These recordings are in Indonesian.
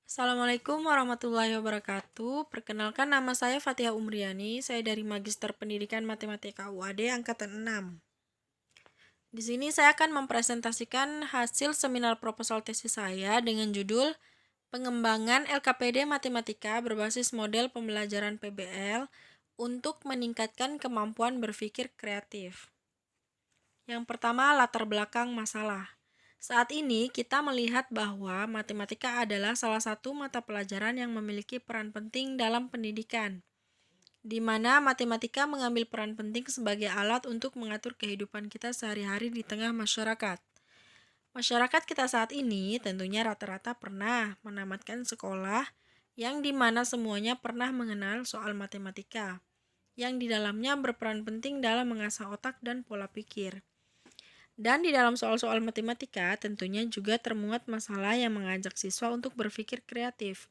Assalamualaikum warahmatullahi wabarakatuh. Perkenalkan nama saya Fatihah Umriani. Saya dari Magister Pendidikan Matematika UAD angkatan 6. Di sini saya akan mempresentasikan hasil seminar proposal tesis saya dengan judul Pengembangan LKPD Matematika berbasis model pembelajaran PBL untuk meningkatkan kemampuan berpikir kreatif. Yang pertama, latar belakang masalah. Saat ini kita melihat bahwa matematika adalah salah satu mata pelajaran yang memiliki peran penting dalam pendidikan, di mana matematika mengambil peran penting sebagai alat untuk mengatur kehidupan kita sehari-hari di tengah masyarakat. Masyarakat kita saat ini tentunya rata-rata pernah menamatkan sekolah yang di mana semuanya pernah mengenal soal matematika, yang di dalamnya berperan penting dalam mengasah otak dan pola pikir. Dan di dalam soal-soal matematika tentunya juga termuat masalah yang mengajak siswa untuk berpikir kreatif.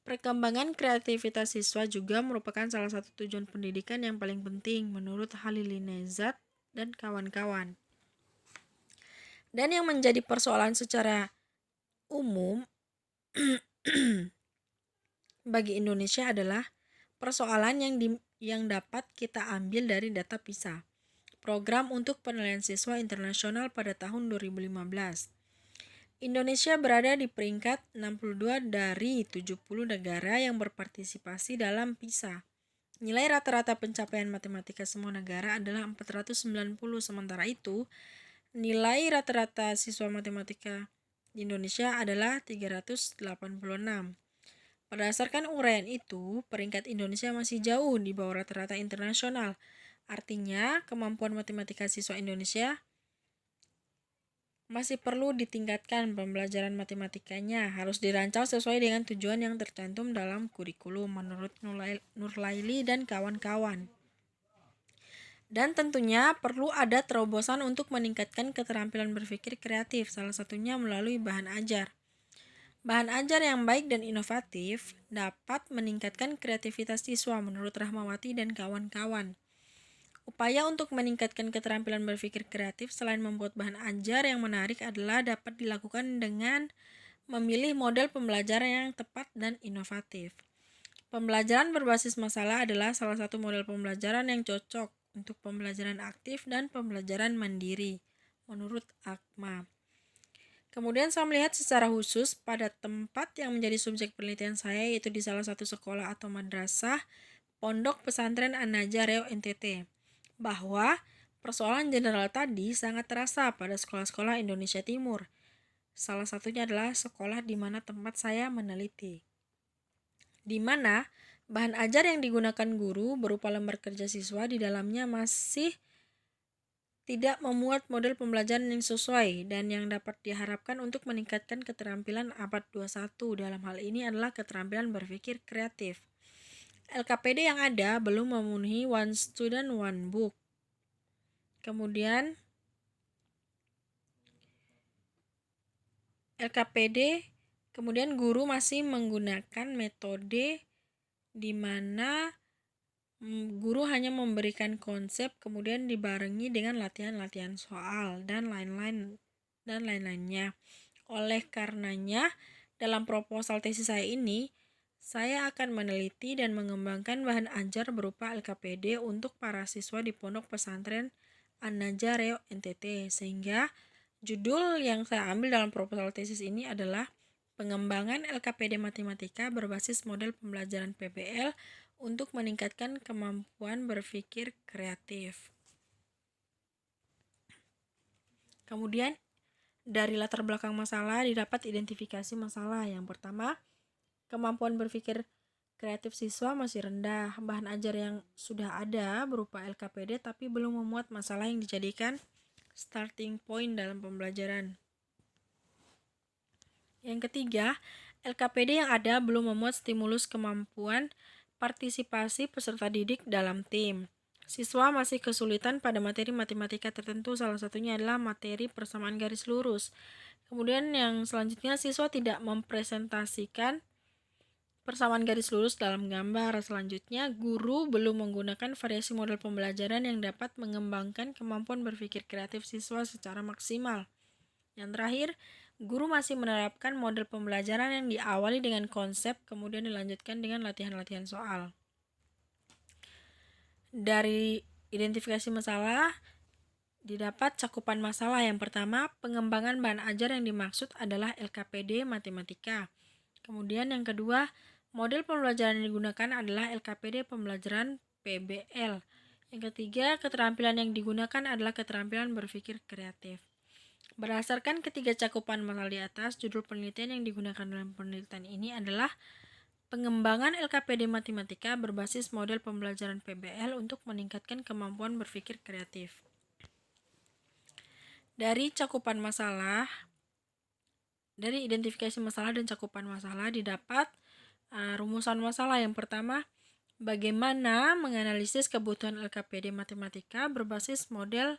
Perkembangan kreativitas siswa juga merupakan salah satu tujuan pendidikan yang paling penting menurut Halilinezat dan kawan-kawan. Dan yang menjadi persoalan secara umum bagi Indonesia adalah persoalan yang dapat kita ambil dari data PISA, Program untuk Penilaian Siswa Internasional pada tahun 2015. Indonesia berada di peringkat 62 dari 70 negara yang berpartisipasi dalam PISA. Nilai rata-rata pencapaian matematika semua negara adalah 490, sementara itu nilai rata-rata siswa matematika di Indonesia adalah 386. Berdasarkan uraian itu, peringkat Indonesia masih jauh di bawah rata-rata internasional. Artinya, kemampuan matematika siswa Indonesia masih perlu ditingkatkan. Pembelajaran matematikanya harus dirancang sesuai dengan tujuan yang tercantum dalam kurikulum menurut Nurlaili dan kawan-kawan. Dan tentunya perlu ada terobosan untuk meningkatkan keterampilan berpikir kreatif, salah satunya melalui bahan ajar. Bahan ajar yang baik dan inovatif dapat meningkatkan kreativitas siswa menurut Rahmawati dan kawan-kawan. Upaya untuk meningkatkan keterampilan berpikir kreatif selain membuat bahan ajar yang menarik adalah dapat dilakukan dengan memilih model pembelajaran yang tepat dan inovatif. Pembelajaran berbasis masalah adalah salah satu model pembelajaran yang cocok untuk pembelajaran aktif dan pembelajaran mandiri, menurut Akma. Kemudian saya melihat secara khusus pada tempat yang menjadi subjek penelitian saya, yaitu di salah satu sekolah atau madrasah Pondok Pesantren An-Najah Riau NTT, bahwa persoalan general tadi sangat terasa pada sekolah-sekolah Indonesia Timur. Salah satunya adalah sekolah di mana tempat saya meneliti, di mana bahan ajar yang digunakan guru berupa lembar kerja siswa di dalamnya masih tidak memuat model pembelajaran yang sesuai dan yang dapat diharapkan untuk meningkatkan keterampilan abad 21. Dalam hal ini adalah keterampilan berpikir kreatif. LKPD yang ada belum memenuhi one student one book. Kemudian LKPD, kemudian guru masih menggunakan metode di mana guru hanya memberikan konsep kemudian dibarengi dengan latihan-latihan soal dan lain-lainnya. Oleh karenanya, dalam proposal tesis saya ini, saya akan meneliti dan mengembangkan bahan ajar berupa LKPD untuk para siswa di Pondok Pesantren An-Najah Riau NTT, sehingga judul yang saya ambil dalam proposal tesis ini adalah Pengembangan LKPD Matematika berbasis model pembelajaran PBL untuk meningkatkan kemampuan berpikir kreatif. Kemudian, dari latar belakang masalah didapat identifikasi masalah. Yang pertama, kemampuan berpikir kreatif siswa masih rendah. Bahan ajar yang sudah ada berupa LKPD tapi belum memuat masalah yang dijadikan starting point dalam pembelajaran. Yang ketiga, LKPD yang ada belum memuat stimulus kemampuan partisipasi peserta didik dalam tim. Siswa masih kesulitan pada materi matematika tertentu, salah satunya adalah materi persamaan garis lurus. Kemudian yang selanjutnya, siswa tidak mempresentasikan persamaan garis lurus dalam gambar. Selanjutnya, guru belum menggunakan variasi model pembelajaran yang dapat mengembangkan kemampuan berpikir kreatif siswa secara maksimal. Yang terakhir, Guru masih menerapkan model pembelajaran yang diawali dengan konsep, kemudian dilanjutkan dengan latihan-latihan soal. Dari identifikasi masalah, didapat cakupan masalah. Yang pertama, pengembangan bahan ajar yang dimaksud adalah LKPD Matematika. Kemudian yang kedua, model pembelajaran yang digunakan adalah LKPD pembelajaran PBL. Yang ketiga, keterampilan yang digunakan adalah keterampilan berpikir kreatif. Berdasarkan ketiga cakupan masalah di atas, judul penelitian yang digunakan dalam penelitian ini adalah pengembangan LKPD Matematika berbasis model pembelajaran PBL untuk meningkatkan kemampuan berpikir kreatif. Dari cakupan masalah, dari identifikasi masalah dan cakupan masalah didapat rumusan masalah. Yang pertama, bagaimana menganalisis kebutuhan LKPD Matematika berbasis model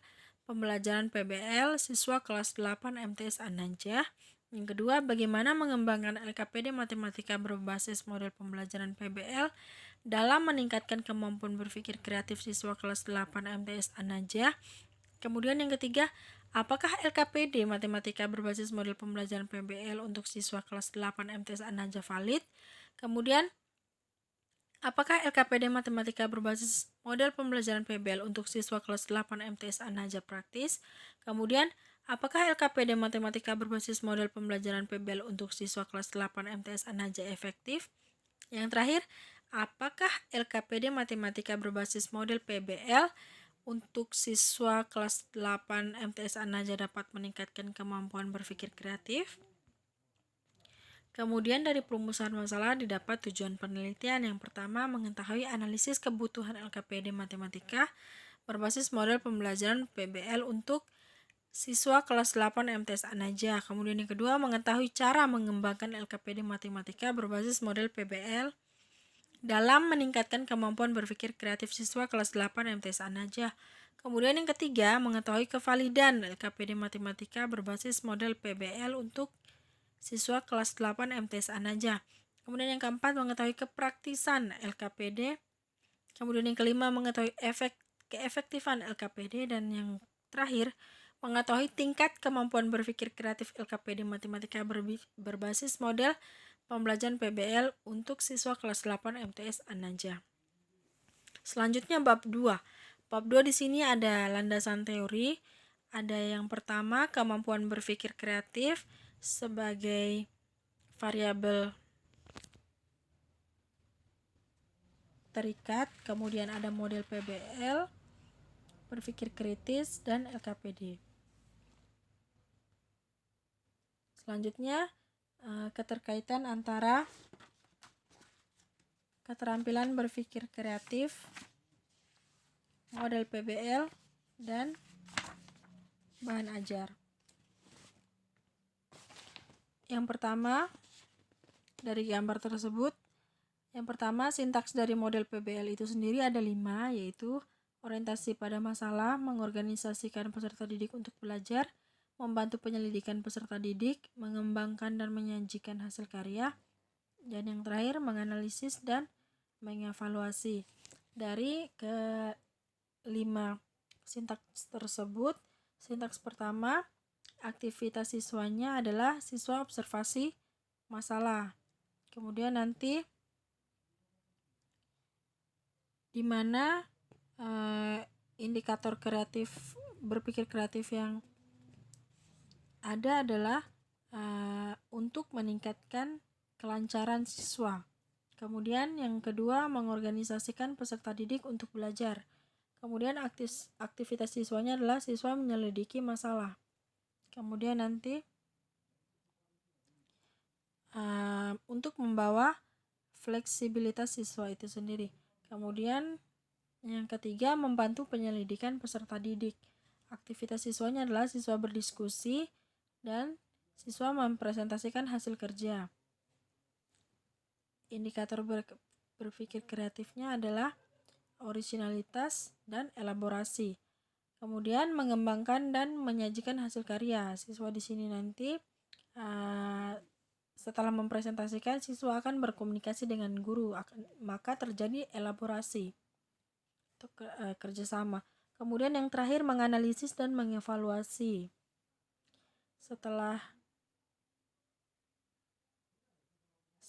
pembelajaran PBL siswa kelas 8 MTS An-Najah. Yang kedua, bagaimana mengembangkan LKPD Matematika berbasis model pembelajaran PBL dalam meningkatkan kemampuan berpikir kreatif siswa kelas 8 MTS An-Najah. Kemudian yang ketiga, apakah LKPD Matematika berbasis model pembelajaran PBL untuk siswa kelas 8 MTS An-Najah valid? Kemudian, apakah LKPD Matematika berbasis model pembelajaran PBL untuk siswa kelas 8 MTS An-Najah praktis? Kemudian, apakah LKPD Matematika berbasis model pembelajaran PBL untuk siswa kelas 8 MTS An-Najah efektif? Yang terakhir, apakah LKPD Matematika berbasis model PBL untuk siswa kelas 8 MTS An-Najah dapat meningkatkan kemampuan berpikir kreatif? Kemudian dari perumusan masalah didapat tujuan penelitian. Yang pertama, mengetahui analisis kebutuhan LKPD Matematika berbasis model pembelajaran PBL untuk siswa kelas 8 MTS An-Najah. Kemudian yang kedua, mengetahui cara mengembangkan LKPD Matematika berbasis model PBL dalam meningkatkan kemampuan berpikir kreatif siswa kelas 8 MTS An-Najah. Kemudian yang ketiga, mengetahui kevalidan LKPD Matematika berbasis model PBL untuk siswa kelas 8 MTS An-Najah. Kemudian yang keempat, mengetahui kepraktisan LKPD. Kemudian yang kelima, mengetahui keefektifan LKPD. Dan yang terakhir, mengetahui tingkat kemampuan berpikir kreatif LKPD Matematika berbasis model pembelajaran PBL untuk siswa kelas 8 MTS An-Najah. Selanjutnya bab 2. Bab 2 di sini ada landasan teori. Ada yang pertama, kemampuan berpikir kreatif sebagai variabel terikat, kemudian ada model PBL, berpikir kritis, dan LKPD. Selanjutnya, keterkaitan antara keterampilan berpikir kreatif, model PBL, dan bahan ajar. Yang pertama, dari gambar tersebut, yang pertama, sintaks dari model PBL itu sendiri ada 5, yaitu orientasi pada masalah, mengorganisasikan peserta didik untuk belajar, membantu penyelidikan peserta didik, mengembangkan dan menyajikan hasil karya, dan yang terakhir, menganalisis dan mengevaluasi. Dari ke-5 sintaks tersebut, sintaks pertama, aktivitas siswanya adalah siswa observasi masalah. Kemudian nanti di mana indikator kreatif, berpikir kreatif yang ada adalah untuk meningkatkan kelancaran siswa. Kemudian yang kedua, mengorganisasikan peserta didik untuk belajar. Kemudian aktivitas siswanya adalah siswa menyelidiki masalah. Kemudian nanti untuk membawa fleksibilitas siswa itu sendiri. Kemudian yang ketiga, membantu penyelidikan peserta didik. Aktivitas siswanya adalah siswa berdiskusi dan siswa mempresentasikan hasil kerja. Indikator berpikir kreatifnya adalah originalitas dan elaborasi. Kemudian mengembangkan dan menyajikan hasil karya. Siswa di sini nanti setelah mempresentasikan, siswa akan berkomunikasi dengan guru, maka terjadi elaborasi untuk kerjasama. Kemudian yang terakhir, menganalisis dan mengevaluasi. Setelah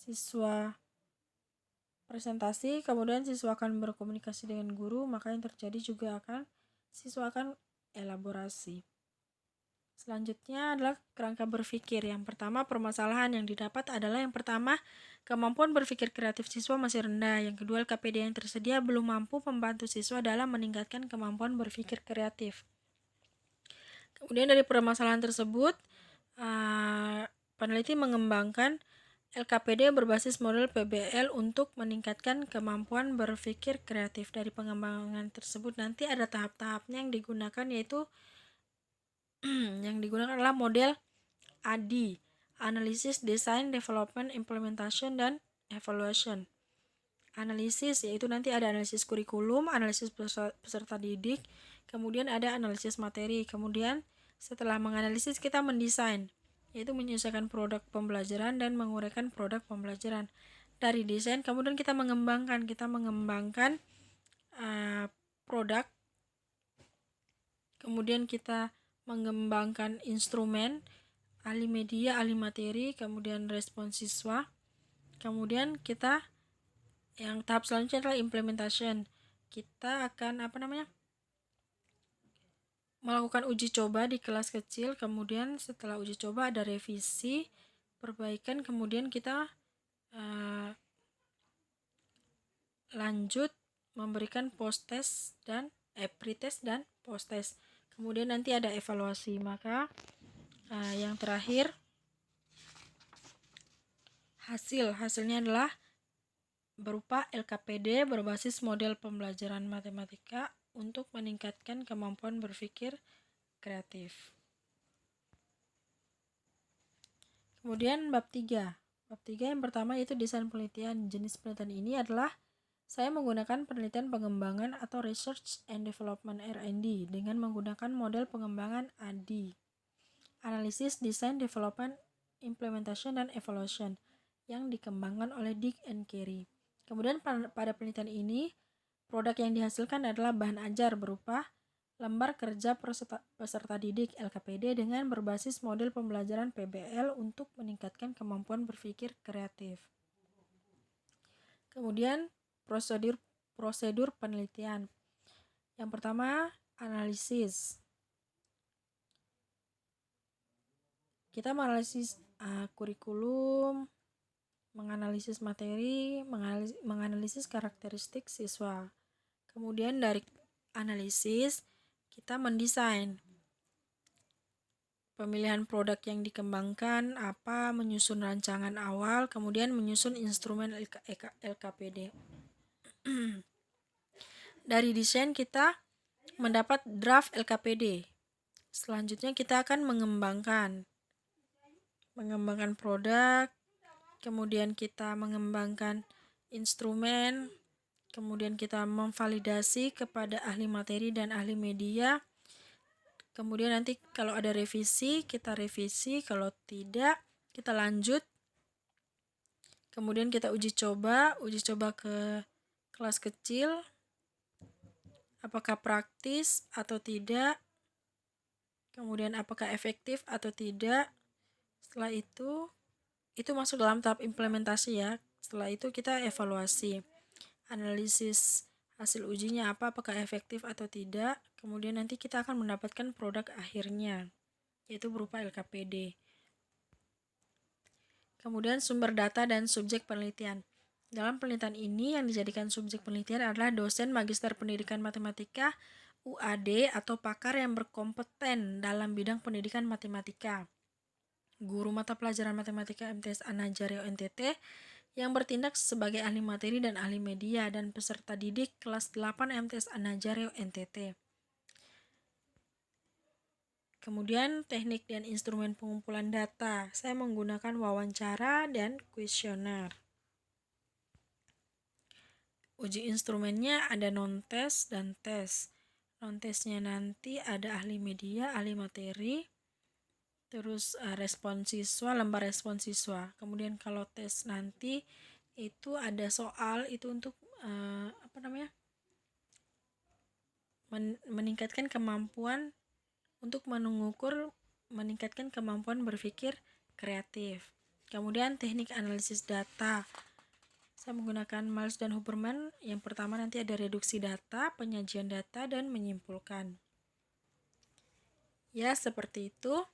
siswa presentasi, kemudian siswa akan berkomunikasi dengan guru, maka yang terjadi juga siswa akan elaborasi. Selanjutnya adalah kerangka berpikir. Yang pertama, permasalahan yang didapat adalah yang pertama, kemampuan berpikir kreatif siswa masih rendah. Yang kedua, LKPD yang tersedia belum mampu membantu siswa dalam meningkatkan kemampuan berpikir kreatif. Kemudian dari permasalahan tersebut, peneliti mengembangkan LKPD berbasis model PBL untuk meningkatkan kemampuan berpikir kreatif. Dari pengembangan tersebut nanti ada tahap-tahapnya yang digunakan, yaitu yang digunakan adalah model ADI, Analysis, Design, Development, Implementation, dan Evaluation. Analisis yaitu nanti ada analisis kurikulum, analisis peserta didik, kemudian ada analisis materi. Kemudian setelah menganalisis kita mendesain, yaitu menyelesaikan produk pembelajaran dan menguraikan produk pembelajaran. Dari desain kemudian kita mengembangkan produk, kemudian kita mengembangkan instrumen, ahli media, ahli materi, kemudian respon siswa. Kemudian kita yang tahap selanjutnya adalah implementation. Kita akan melakukan uji coba di kelas kecil, kemudian setelah uji coba ada revisi, perbaikan, kemudian kita lanjut memberikan post-test dan pre-test dan post-test. Kemudian nanti ada evaluasi. Maka yang terakhir hasilnya adalah berupa LKPD berbasis model pembelajaran matematika untuk meningkatkan kemampuan berpikir kreatif. Kemudian bab 3. Bab 3 yang pertama yaitu desain penelitian. Jenis penelitian ini adalah saya menggunakan penelitian pengembangan atau Research and Development R&D dengan menggunakan model pengembangan ADI, Analysis, Design, Development, Implementation, dan Evaluation yang dikembangkan oleh Dick and Carey. Kemudian pada penelitian ini, produk yang dihasilkan adalah bahan ajar berupa lembar kerja peserta didik LKPD dengan berbasis model pembelajaran PBL untuk meningkatkan kemampuan berpikir kreatif. Kemudian prosedur penelitian. Yang pertama, analisis. Kita menganalisis kurikulum, menganalisis materi, menganalisis karakteristik siswa. Kemudian dari analisis kita mendesain pemilihan produk yang dikembangkan, menyusun rancangan awal, kemudian menyusun instrumen LKPD. Dari desain kita mendapat draft LKPD. Selanjutnya kita akan mengembangkan produk, kemudian kita mengembangkan instrumen, kemudian kita memvalidasi kepada ahli materi dan ahli media. Kemudian nanti kalau ada revisi, kita revisi, kalau tidak kita lanjut. Kemudian kita uji coba ke kelas kecil, apakah praktis atau tidak, kemudian apakah efektif atau tidak. Setelah itu masuk dalam tahap implementasi ya. Setelah itu kita evaluasi, analisis hasil ujinya apakah efektif atau tidak. Kemudian nanti kita akan mendapatkan produk akhirnya, yaitu berupa LKPD. Kemudian sumber data dan subjek penelitian. Dalam penelitian ini yang dijadikan subjek penelitian adalah dosen magister pendidikan matematika UAD atau pakar yang berkompeten dalam bidang pendidikan matematika, guru mata pelajaran matematika MTS An-Najariah NTT yang bertindak sebagai ahli materi dan ahli media, dan peserta didik kelas 8 MTS An-Najariah NTT. Kemudian teknik dan instrumen pengumpulan data. Saya menggunakan wawancara dan kuesioner. Uji instrumennya ada non-tes dan tes. Non-tesnya nanti ada ahli media, ahli materi, terus respon siswa, lembar respon siswa. Kemudian kalau tes nanti itu ada soal itu untuk meningkatkan kemampuan untuk mengukur meningkatkan kemampuan berpikir kreatif. Kemudian teknik analisis data. Saya menggunakan Miles dan Huberman. Yang pertama nanti ada reduksi data, penyajian data, dan menyimpulkan. Ya, seperti itu.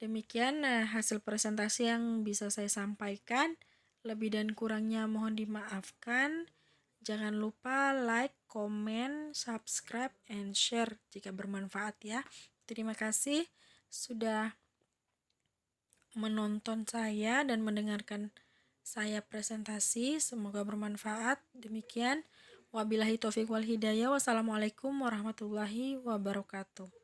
Demikian hasil presentasi yang bisa saya sampaikan. Lebih dan kurangnya mohon dimaafkan. Jangan lupa like, comment, subscribe, and share jika bermanfaat ya. Terima kasih sudah menonton saya dan mendengarkan saya presentasi. Semoga bermanfaat. Demikian. Wabillahi taufiq wal hidayah. Wassalamualaikum warahmatullahi wabarakatuh.